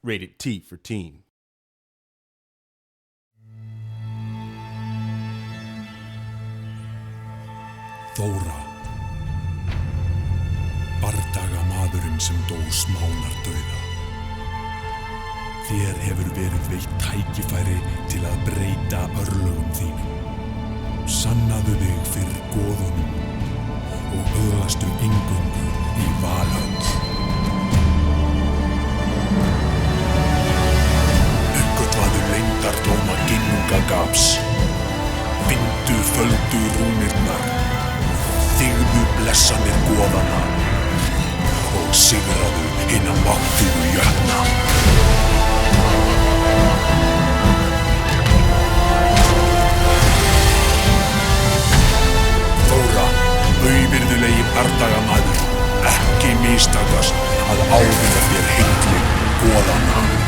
Rated T for teen. Þóra, bardagamaðurinn sem dó smánardauða. Þér hefur verið veitt tækifæri til að breyta örlögum þínum. Sannaðu þig fyrir goðunum og öðlastu inngöngu í Valhöll. Uppgötvaðu leyndardóma Ginnungagaps. Bindu földu rúnirnar. Þigðu blessanir goðanna og sigraðu hina máttugu jötna. Þóra, auvirðulegi bardagamaður, ekki mistakast að ávinna þér heilli goðanna.